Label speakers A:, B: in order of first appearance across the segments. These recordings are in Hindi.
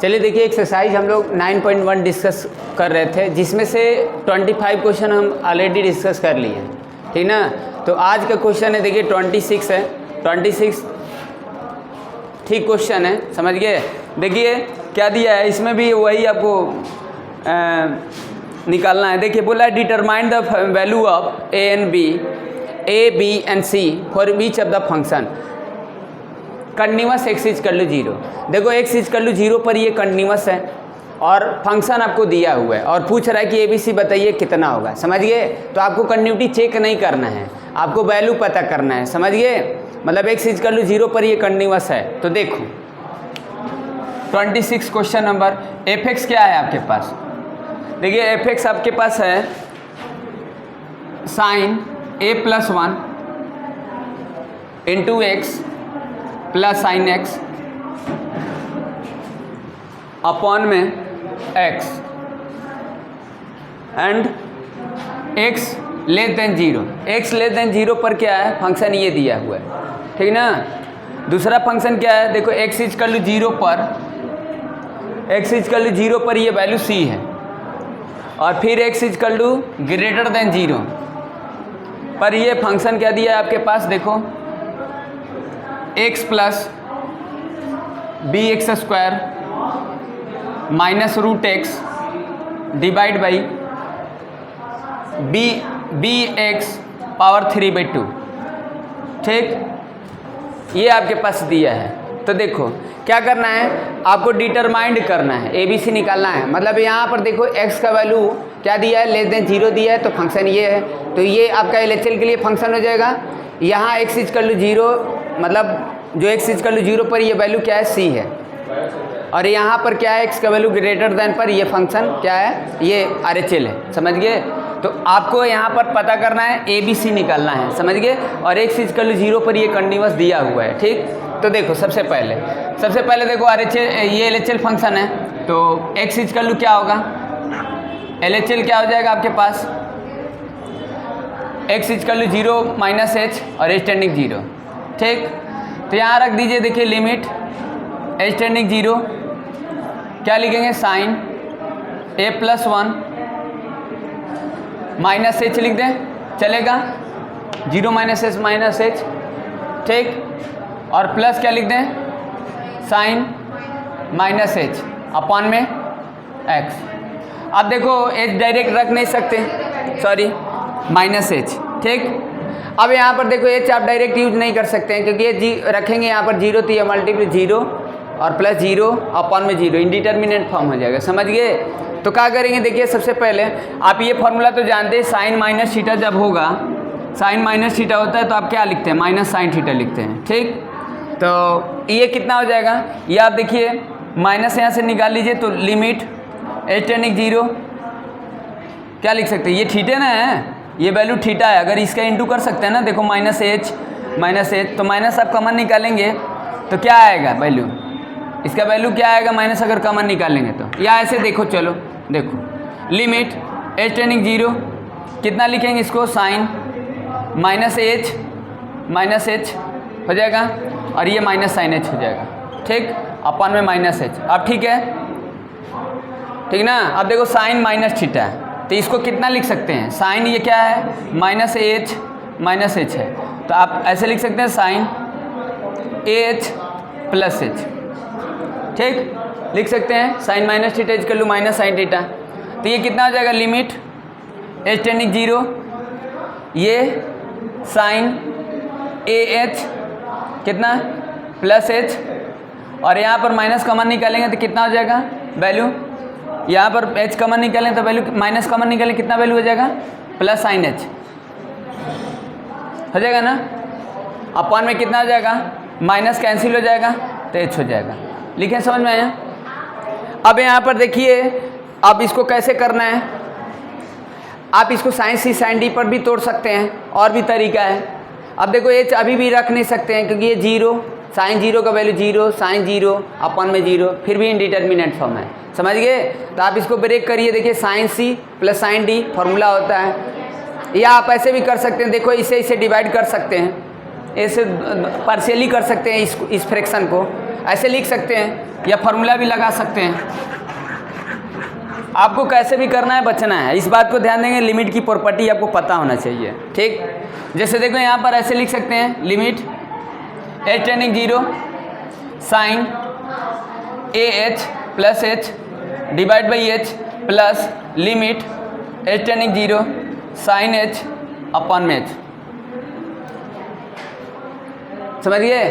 A: चलिए देखिए, एक्सरसाइज हम लोग 9.1 डिस्कस कर रहे थे, जिसमें से 25 क्वेश्चन हम ऑलरेडी डिस्कस कर लिए हैं, ठीक ना। तो आज का क्वेश्चन है, देखिए 26 है, 26 ठीक क्वेश्चन है, समझ गए। देखिए क्या दिया है, इसमें भी वही आपको निकालना है। देखिए बोला है determine the value of a and b, a b and c for each of the function continuous x is कर 0। देखो एक्स इज कर 0 पर ये कंटिन्यूअस है और फंक्शन आपको दिया हुआ है और पूछ रहा है कि ए बी सी बताइए कितना होगा, समझ गए। तो आपको कंटिन्यूटी चेक नहीं करना है, आपको वैल्यू पता करना है, समझ गए। मतलब एक्स इज कर 0 पर ये कंटिन्यूअस है। तो देखो 26 क्वेश्चन नंबर, एफ एक्स क्या है आपके पास। देखिए एफ एक्स आपके पास है sine a plus 1 into x plus sine x upon में x and x less than 0। X less than 0 पर क्या है, फंक्शन ये दिया हुआ है, ठीक ना। दूसरा फंक्शन क्या है, देखो एक्स इज कर 0 पर, एक्स इज कर 0 पर ये वैल्यू सी है और फिर एक्स इज कर ग्रेटर देन 0 पर ये फंक्शन क्या दिया है आपके पास, देखो x plus b x square minus root x divide by b x power 3/2, ठीक। ये आपके पास दिया है। तो देखो क्या करना है, आपको डिटरमाइंड करना है, ए बी सी निकालना है। मतलब यहाँ पर देखो एक्स का वैल्यू क्या दिया है, लेस देन 0 दिया है, तो फंक्शन ये है। तो ये आपका LHL के लिए फंक्शन हो जाएगा। यहाँ एक्स इज कर 0, मतलब जो एक्स इज कर 0 पर ये वैल्यू क्या है, सी है, और यहाँ पर क्या है, एक्स का वैल्यू ग्रेटर देन पर ये फंक्शन क्या है, ये RHL है, समझ गए। तो आपको यहाँ पर पता करना है, ए बी सी निकालना है, समझ गए। और एक्स इज कर 0 पर ये कंटिन्यूअस दिया हुआ है, ठीक। तो देखो सबसे पहले देखो RHL ये LHL फंक्शन है, तो एक्स इज कर क्या होगा, LHL क्या हो जाएगा आपके पास, एक्स इज कर 0 माइनस एच और एच टेंडिंग 0, ठीक। तो यहाँ रख दीजिए, देखिए लिमिट एच टेंडिंग 0 क्या लिखेंगे, sign a plus 1 minus H लिख दें, चलेगा, 0 माइनस एच माइनस एच, ठीक। और प्लस क्या लिख दें, साइन माइनस एच अपॉन में एक्स। अब देखो एच डायरेक्ट रख नहीं सकते, सॉरी माइनस एच, ठीक। अब यहाँ पर देखो एच आप डायरेक्ट यूज नहीं कर सकते हैं, क्योंकि ये रखेंगे यहाँ पर 0 तो ये मल्टीप्लाई 0 और प्लस 0 अपॉन में 0 इंडिटरमिनेट फॉर्म हो जाएगा, समझ गए। तो क्या करेंगे, देखिए सबसे पहले आप ये फॉर्मूला तो जानते हैं, साइन माइनस थीटा जब होगा, साइन माइनस थीटा होता है तो आप क्या लिखते हैं, माइनस साइन थीटा लिखते हैं, ठीक। तो ये कितना हो जाएगा, ये आप देखिए माइनस यहाँ से निकाल लीजिए, तो लिमिट एच टेंडिंग 0 क्या लिख सकते हैं, ये थीटा ना है, ये वैल्यू थीटा है। अगर इसका इंटू कर सकते हैं ना, देखो माइनस एच तो माइनस आप कॉमन निकालेंगे तो क्या आएगा वैल्यू, इसका वैल्यू क्या आएगा माइनस, अगर कॉमन निकालेंगे तो। या ऐसे देखो, चलो देखो लिमिट एच टेंडिंग 0 कितना लिखेंगे इसको, साइन माइनस एच हो जाएगा और ये माइनस साइन एच हो जाएगा, ठीक, अपॉन में माइनस एच। अब ठीक है, ठीक ना। अब देखो साइन माइनस थीटा है, तो इसको कितना लिख सकते हैं, साइन ये क्या है, माइनस एच है, तो आप ऐसे लिख सकते हैं साइन एच प्लस एच, ठीक, लिख सकते हैं साइन माइनस थीटा इज कर लूँ माइनस साइन थीटा। तो ये कितना हो जाएगा, लिमिट एच टेंडिंग 0 ये साइन ए एच कितना प्लस एच, और यहाँ पर माइनस कॉमन निकालेंगे तो कितना हो जाएगा वैल्यू, यहाँ पर एच कॉमन निकालें तो वैल्यू, माइनस कॉमन निकालें कितना वैल्यू हो जाएगा, प्लस साइन एच हो जाएगा ना, अपॉन में कितना हो जाएगा, माइनस कैंसिल हो जाएगा तो एच हो जाएगा। लिखें, समझ में आया। अब यहाँ पर देखिए, अब इसको कैसे करना है, आप इसको साइन सी साइन डी पर भी तोड़ सकते हैं, और भी तरीका है। अब देखो एच अभी भी रख नहीं सकते हैं, क्योंकि ये 0 साइन 0 का वैल्यू 0 साइन 0 अपॉन में 0, फिर भी इंडिटरमिनेट फॉर्म है, समझ गए। तो आप इसको ब्रेक करिए, देखिए sine c plus sine d formula होता है, या आप ऐसे भी कर सकते हैं, देखो इसे डिवाइड कर सकते हैं, ऐसे पार्शियली कर सकते हैं इस फ्रैक्शन को। ऐसे लिख सकते हैं या फॉर्मूला भी लगा सकते हैं। आपको कैसे भी करना है, बचना है, इस बात को ध्यान देंगे। लिमिट की प्रॉपर्टी आपको पता होना चाहिए, ठीक। जैसे देखो यहाँ पर ऐसे लिख सकते हैं, limit h tending 0 sine AH plus H divide by H plus limit h tending 0 sine H upon में H। समझ गए?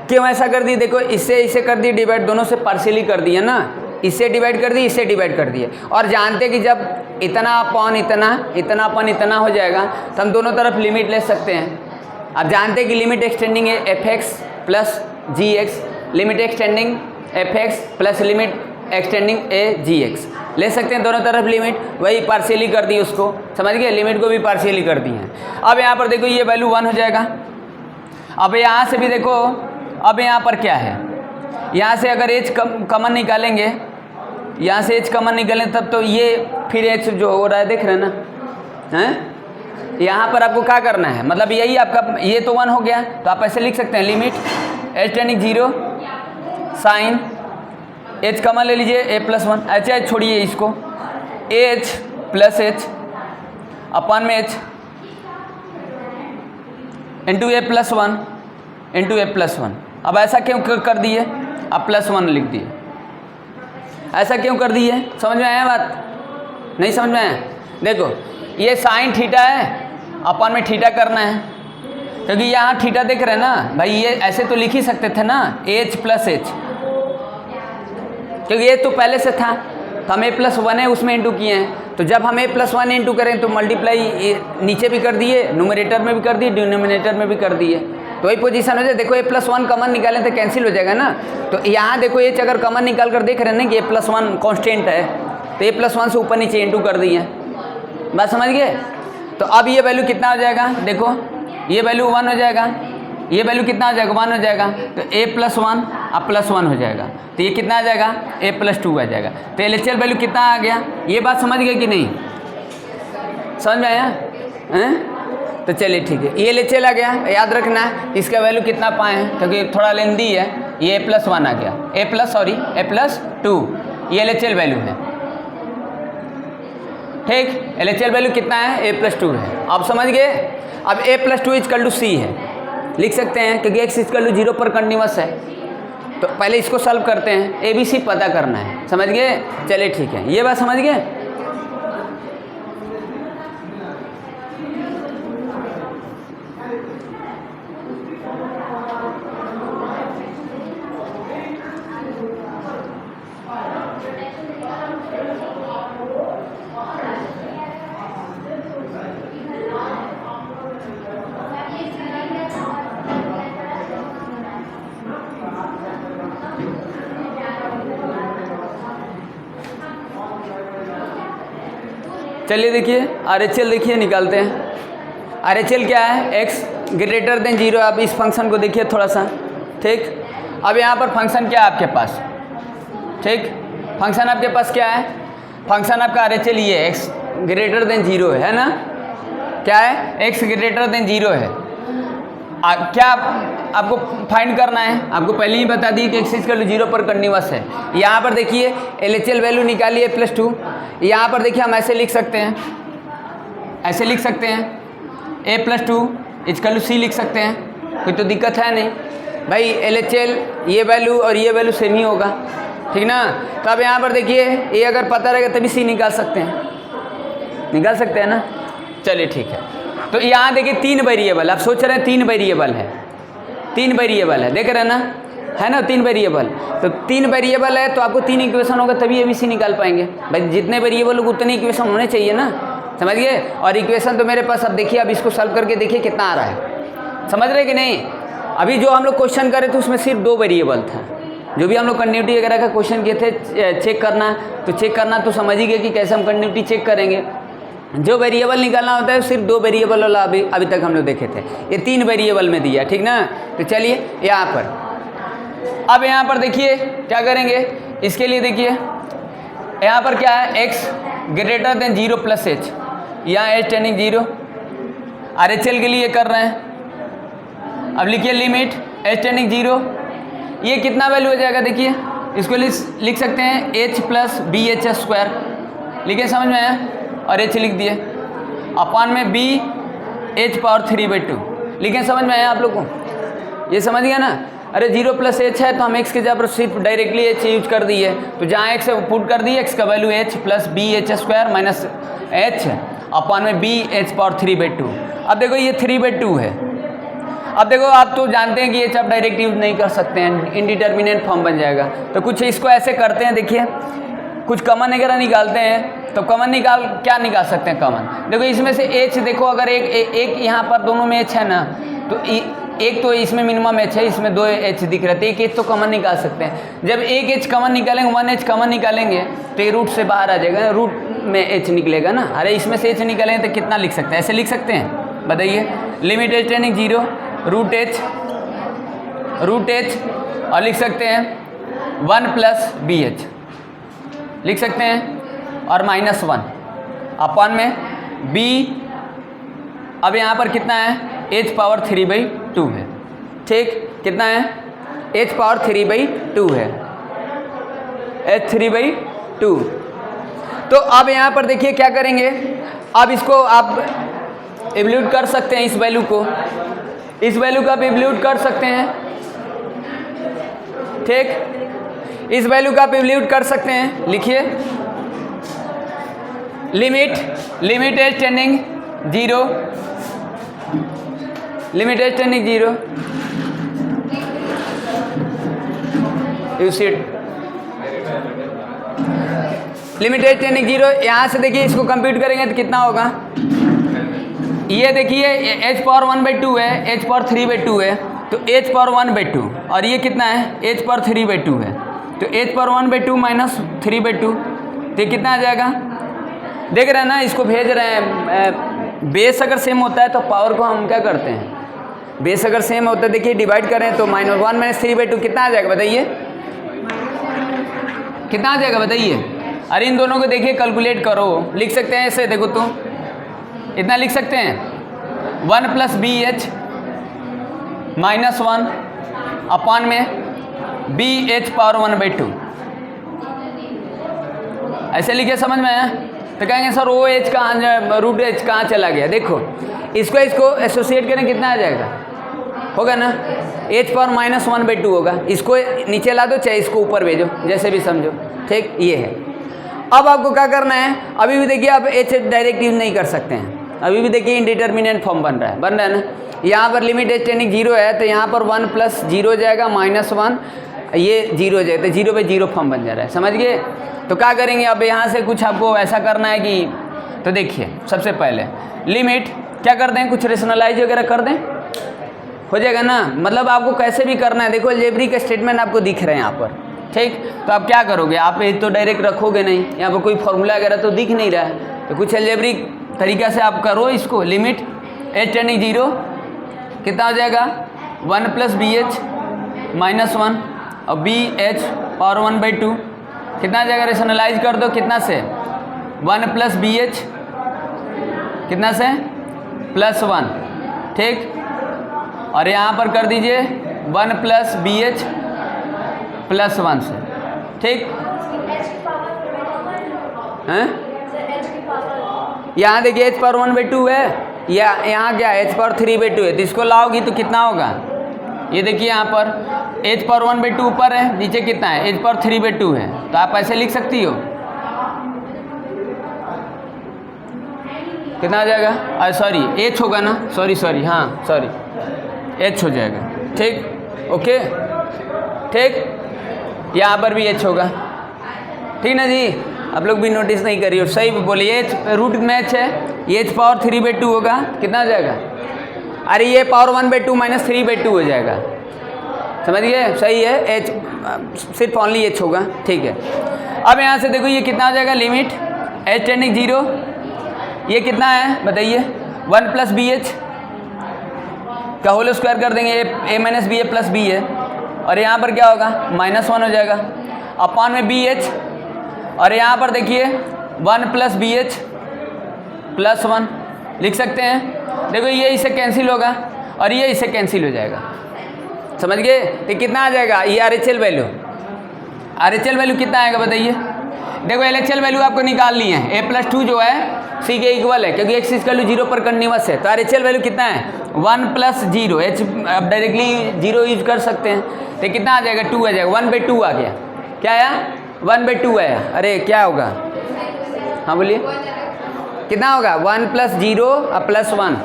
A: क्यों ऐसा कर दी? देखो इससे इसे कर दी डिवाइड, दोनों से पार्शियली कर दिया ना, इससे डिवाइड कर दी, इससे डिवाइड कर दिया। और जानते कि जब इतना अपॉन इतना, इतना अपॉन इतना हो जाएगा तो हम दोनों तरफ लिमिट ले सकते हैं। अब जानते कि लिमिट एक्सटेंडिंग है fx plus gx, limit x tending fx plus limit x tending gx ले सकते हैं दोनों तरफ लिमिट। वही पार्शियली कर दी उसको, समझ गए? लिमिट को भी पार्शियली कर दी है। अब यहाँ पर देखो ये वैल्यू 1 हो जाएगा। अब यहाँ से भी देखो, अब यहाँ पर क्या है, यहाँ से अगर एच कॉमन निकालेंगे, यहाँ से एच कॉमन निकालें तब तो ये फिर एच जो हो रहा है देख रहे हैं ना, हैं? यहाँ पर आपको क्या करना है, मतलब यही आपका, ये तो 1 हो गया तो आप ऐसे लिख सकते हैं limit h tending 0 sine h common ले लीजिए a प्लस 1, अच्छा छोड़िए इसको, h प्लस h अपॉन में h into a plus 1 into a plus 1। अब ऐसा क्यों कर दिए? अब प्लस 1 लिख दिए, ऐसा क्यों कर दिए? समझ में आया बात? नहीं समझ में आया? देखो ये साइन थीटा है, अपॉन में थीटा करना है, क्योंकि यहाँ थीटा देख रहे हैं ना भाई, ये ऐसे तो लिख ही सकते थे ना h प्लस h, क्योंकि ये तो पहले से था तो हम a प्लस 1 है उसमें इंटू किए हैं। तो जब हम a प्लस 1 इंटू करें तो मल्टीप्लाई नीचे भी कर दिए, न्यूमरेटर में भी कर दिए, डिनोमिनेटर में भी कर दिए, तो वही पोजीशन हो जाए। देखो a प्लस 1 कॉमन निकालें तो कैंसिल हो जाएगा ना। तो यहाँ देखो h अगर कॉमन निकाल कर देख रहे हैं ना कि a प्लस 1 कॉन्स्टेंट है, तो a प्लस 1 से ऊपर नीचे इंटू कर दिए, बात समझ गए? तो अब ये वैल्यू कितना हो जाएगा? देखो ये वैल्यू 1 हो जाएगा, ये वैल्यू कितना हो जाएगा? 1 हो जाएगा। तो a प्लस 1 अब प्लस 1 हो जाएगा, तो ये कितना आ जाएगा? a प्लस 2 आ जाएगा। तो LHL वैल्यू कितना आ गया? ये बात समझ गए कि नहीं? समझ में आया? हैं? तो चलिए ठीक है, ये LHL आ गया। याद रखना है इसका वैल्यू कितना पाए हैं, क्योंकि थोड़ा लेंदी है। ये a प्लस 1 आ गया, a प्लस 2, ये LHL वैल्यू है, ठीक। LHL वैल्यू कितना है? a प्लस 2 है। आप समझ गए? अब a plus 2 equal to c है, लिख सकते हैं, क्योंकि x इजकल टू 0 पर कंटिन्यूअस है। तो पहले इसको सॉल्व करते हैं, ABC पता करना है, समझ गए? चलिए ठीक है, ये बात समझ गए? चलिए देखिए RHL देखिए निकालते हैं। RHL क्या है? x greater than 0। आप इस फंक्शन को देखिए थोड़ा सा, ठीक। अब यहाँ पर फंक्शन क्या है आपके पास, ठीक। फंक्शन आपके पास क्या है? फंक्शन आपका RHL ये x ग्रेटर देन 0 है ना? क्या है? x ग्रेटर देन 0 है। क्या आपको फाइंड करना है? आपको पहले ही बता दी कि x इक्वल टू 0 पर कंटिन्यूअस है। यहाँ पर देखिए LHL वैल्यू निकालिए प्लस 2। यहाँ पर देखिए हम ऐसे लिख सकते हैं, ऐसे लिख सकते हैं a plus 2 equal to c लिख सकते हैं, कोई तो दिक्कत है नहीं भाई। LHL ये वैल्यू और ये वैल्यू सेम ही होगा, ठीक ना। तो अब यहाँ पर देखिए ये अगर पता रहेगा तभी c निकाल सकते हैं, निकाल सकते हैं ना। चलिए ठीक है, तो यहाँ देखिए 3 वेरिएबल, आप सोच रहे हैं 3 वेरिएबल है, 3 वेरिएबल है, देख रहे हैं ना, है ना 3 वेरिएबल। तो 3 वेरिएबल है तो आपको 3 इक्वेशन होगा तभी ABC निकाल पाएंगे भाई। जितने वेरिएबल होंगे उतने इक्वेशन होने चाहिए ना, समझ गए? और इक्वेशन तो मेरे पास, अब देखिए अब इसको सॉल्व करके देखिए कितना आ रहा है, समझ रहे कि नहीं? अभी जो हम लोग क्वेश्चन करे थे उसमें सिर्फ 2 वेरिएबल था। जो भी हम लोग कंटिन्यूटी वगैरह का क्वेश्चन किए थे, चेक करना तो समझ ही गए कि कैसे हम कंटिन्यूटी चेक करेंगे। जो वेरिएबल निकालना होता है सिर्फ 2 वेरिएबल वाला अभी तक हम लोग देखे थे, ये 3 वेरिएबल में दिया, ठीक ना। तो चलिए यहाँ पर, अब यहाँ पर देखिए क्या करेंगे, इसके लिए देखिए यहाँ पर क्या है, x greater than 0 plus h, यहाँ h टेंडिंग 0। RHL के लिए कर रहे हैं। अब लिखिए लिमिट h टेंडिंग 0 ये कितना वैल्यू हो जाएगा देखिए, इसको लिख सकते हैं h plus b h square, लिखे समझ में आया, और h लिख दिए अपान में b h पावर 3/2, लिखे समझ में आया आप लोग को, ये समझ गया ना। अरे 0 प्लस h है तो हम x के जगह पर सिर्फ डायरेक्टली h यूज कर दिए, तो जहाँ x पुट कर दिए, x का value h plus b h square minus h upon में b h पावर 3/2। अब देखो ये 3/2 है। अब देखो आप तो जानते हैं कि ये आप डायरेक्ट यूज नहीं कर सकते हैं, इनडिटर्मिनेट फॉर्म बन जाएगा। तो कुछ इसको ऐसे करते हैं, देखिए कुछ कॉमन वगैरह निकालते हैं, तो कॉमन क्या निकाल सकते हैं कॉमन। देखो इसमें से h देखो, अगर एक यहाँ पर दोनों में h है ना, तो एक तो इसमें मिनिमम h है, इसमें 2 h दिख रहे थे, एक h तो कॉमन निकाल सकते हैं। जब एक h कॉमन निकालेंगे, 1 h कॉमन निकालेंगे तो ये रूट से बाहर आ जाएगा, रूट में h निकलेगा ना। अरे इसमें से h निकालेंगे तो कितना लिख सकते हैं, ऐसे लिख सकते हैं, बताइए। Limit h tending 0 root h और लिख सकते हैं 1 प्लस बी एच लिख सकते हैं, और -1 अपान में b, अब यहाँ पर कितना है, h पावर 3/2 है, ठीक, कितना है, h पावर 3/2 है, h 3/2। तो अब यहाँ पर देखिए क्या करेंगे, अब इसको आप इवैल्यूएट कर सकते हैं, इस वैल्यू को, इस वैल्यू का आप इवैल्यूएट कर सकते हैं, ठीक, इस वैल्यू का आप इवैल्यूएट कर सकते हैं। लिखिए limit h tending 0, limit h tending 0, you see limit h tending 0। यहाँ से देखिए इसको कंप्यूट करेंगे तो कितना होगा, ये देखिए h पावर 1/2 है, h पावर 3/2 है, तो h पावर 1/2, और ये कितना है, h पावर 3/2 है, तो h पावर 1/2 माइनस 3/2, तो ये कितना आ जाएगा, देख रहे हैं ना, इसको भेज रहे हैं। बेस अगर सेम होता है तो पावर को हम क्या करते हैं, बेस अगर सेम होता है, देखिए डिवाइड करें तो -1 - 3/2 कितना आ जाएगा बताइए, कितना आ जाएगा बताइए। अरे इन दोनों को देखिए कैलकुलेट करो, लिख सकते हैं ऐसे, देखो तो इतना लिख सकते हैं 1 प्लस बी एच -1 अपान में बी एच पावर 1/2, ऐसे लिखे समझ में आया। तो कहेंगे सर ओ एच कहाँ, रूट एच कहाँ चला गया, देखो इसको एसोसिएट करें कितना आ जाएगा, होगा ना, h पावर -1/2 होगा, इसको नीचे ला दो चाहे इसको ऊपर भेजो, जैसे भी समझो, ठीक, ये है। अब आपको क्या करना है, अभी भी देखिए आप h डायरेक्ट यूज नहीं कर सकते हैं, अभी भी देखिए इंडिटर्मिनेंट फॉर्म बन रहा है ना। यहाँ पर लिमिट h टेंडिंग 0 है, तो यहाँ पर 1 प्लस 0 हो जाएगा, -1, ये 0 हो जाएगा, तो 0 पे 0 फॉर्म बन जा रहा है, समझ गए। तो क्या करेंगे, अब यहाँ से कुछ आपको ऐसा करना है कि, तो देखिए सबसे पहले लिमिट क्या कर दें, कुछ रेशनलाइज वगैरह कर दें, हो जाएगा ना। मतलब आपको कैसे भी करना है, देखो अलजेब्रिक स्टेटमेंट आपको दिख रहे हैं यहाँ पर, ठीक। तो आप क्या करोगे, आप ये तो डायरेक्ट रखोगे नहीं, यहाँ पर कोई फॉर्मूला वगैरह तो दिख नहीं रहा है, तो कुछ अलजेब्रिक तरीका से आप करो इसको। लिमिट h टेंडिंग 0 कितना हो जाएगा, 1 प्लस बी एच -1 और बी एच पावर 1/2 कितना आ जाएगा, रेशनलाइज कर दो, कितना से 1 प्लस बी एच, कितना से +1, ठीक, और यहाँ पर कर दीजिए 1 प्लस बी एच +1 से, ठीक है। यहाँ देखिए h पावर 1/2 है, या यहाँ क्या h पावर 3/2 है, तो इसको लाओगी तो कितना होगा, ये देखिए यहाँ पर h पावर 1/2 ऊपर है, नीचे कितना है, h पावर 3/2 है, तो आप ऐसे लिख सकती हो, कितना आ जाएगा, अरे सॉरी h होगा ना, सॉरी हाँ सॉरी h हो जाएगा, ठीक, ओके, ठीक, यहाँ पर भी h होगा, ठीक ना जी। आप लोग भी नोटिस नहीं करिए, सही बोलिए, रूट मैच है, ये h पावर 3/2 होगा, कितना आ जाएगा, अरे ये पावर 1/2 माइनस 3/2 हो जाएगा, समझ गए, सही है, h सिर्फ ओनली h होगा, ठीक है। अब यहाँ से देखो ये कितना आ जाएगा, लिमिट h टेंडिंग 0, ये कितना है बताइए, 1 प्लस बी एच का होल स्क्वायर कर देंगे, a minus b a plus b है, और यहाँ पर क्या होगा, -1 हो जाएगा अपान में बी एच, और यहाँ पर देखिए 1 प्लस बी एच +1 लिख सकते हैं। देखो ये इससे कैंसिल होगा और ये इससे कैंसिल हो जाएगा, समझ गए? तो कितना आ जाएगा ये RHL वैल्यू, RHL वैल्यू कितना आएगा बताइए? देखो LHL वैल्यू आपको निकालनी है, a+2 जो है c के इक्वल है क्योंकि x इक्वल टू 0 पर कंटिन्यूअस है। तो RHL वैल्यू कितना है 1 + 0, h अब डायरेक्टली 0 यूज कर सकते हैं। तो कितना आ जाएगा 2 आ जाएगा, 1/2 आ गया। क्या आया 1/2 आया। अरे क्या होगा, हाँ बोलिए कितना होगा 1 + 0 और +1,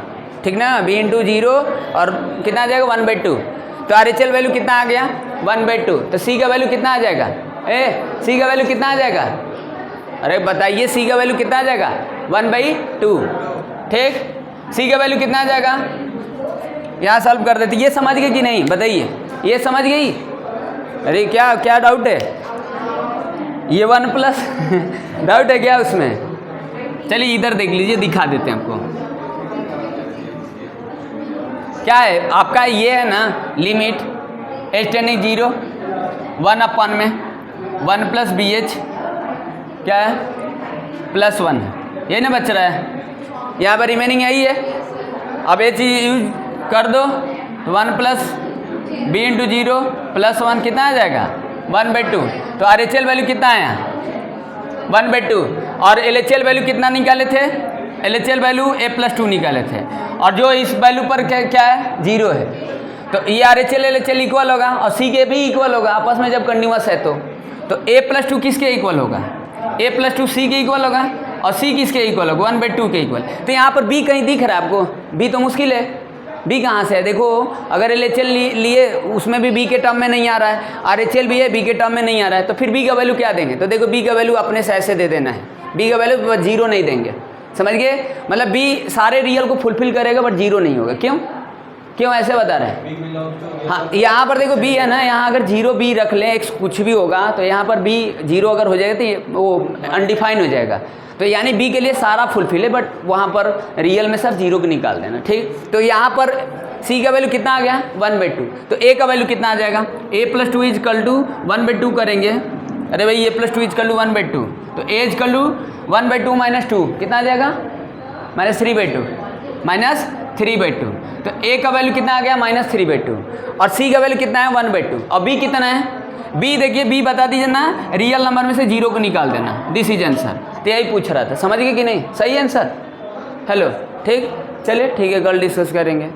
A: ठीक ना, b × 0 और कितना आ जाएगा 1/2। तो RHL वैल्यू कितना आ गया 1/2। तो c का वैल्यू कितना आ जाएगा, c का वैल्यू कितना आ जाएगा, अरे बताइए c का वैल्यू कितना आ जाएगा 1/2, ठीक। c का वैल्यू कितना आ जाएगा, यहाँ सॉल्व कर देते। ये समझ गए कि नहीं बताइए, ये समझ गई? अरे क्या क्या डाउट है, ये 1+ डाउट है क्या उसमें? चलिए इधर देख लीजिए, दिखा देते हैं आपको। क्या है आपका, ये है ना लिमिट h → 0 1/1 में 1 + BH क्या है +1 है, ये ना बच रहा है, यहाँ पर रिमेनिंग यही है। अब ये चीज़ यूज कर दो तो 1 + b × 0 +1 कितना आ जाएगा 1/2। तो RHL वैल्यू कितना आया 1/2 और LHL वैल्यू कितना निकाले थे, LHL वैल्यू a+2 निकाले थे और जो इस वैल्यू पर क्या है 0 है। तो ये RHL LHL इक्वल होगा और C के भी इक्वल होगा आपस में जब कंटिन्यूअस है। तो a+2 किसके इक्वल होगा, a+2 C के इक्वल होगा और C किसके इक्वल होगा 1/2 के इक्वल। तो यहाँ पर B कहीं दिख रहा है आपको, B तो मुश्किल है, B कहाँ से है? देखो अगर LHL लिए उसमें भी B के टर्म में नहीं आ रहा है, RHL भी है B के टर्म में नहीं आ रहा है, तो फिर B का वैल्यू क्या देंगे? तो देखो B का वैल्यू अपने से ऐसे दे देना है, B का वैल्यू 0 नहीं देंगे, समझ गए? मतलब B सारे रियल को फुलफिल करेगा बट 0 नहीं होगा। क्यों क्यों ऐसे बता रहे हैं? हाँ यहाँ पर देखो B है ना, यहाँ अगर 0 B रख लें x कुछ भी होगा तो यहाँ पर B 0 अगर हो जाएगा तो वो अनडिफाइन हो जाएगा। तो यानी B के लिए सारा फुलफिल है बट वहाँ पर रियल में सर 0 को निकाल देना, ठीक। तो यहाँ पर C का वैल्यू कितना आ गया 1/2। तो A का वैल्यू कितना आ जाएगा, a+2 = 1/2 करेंगे। अरे भाई a+2 = 1/2, तो A = 1/2 - 2 कितना आ जाएगा -3/2 तो A का वैल्यू कितना आ गया -3/2 और C का वैल्यू कितना है 1/2 और B कितना है, B देखिए B बता दीजिए ना, रियल नंबर में से 0 को निकाल देना, दिस इज आंसर। तो यही पूछ रहा था, समझ गए कि नहीं? सही आंसर, हेलो, ठीक। चलिए ठीक है, कल डिस्कस करेंगे।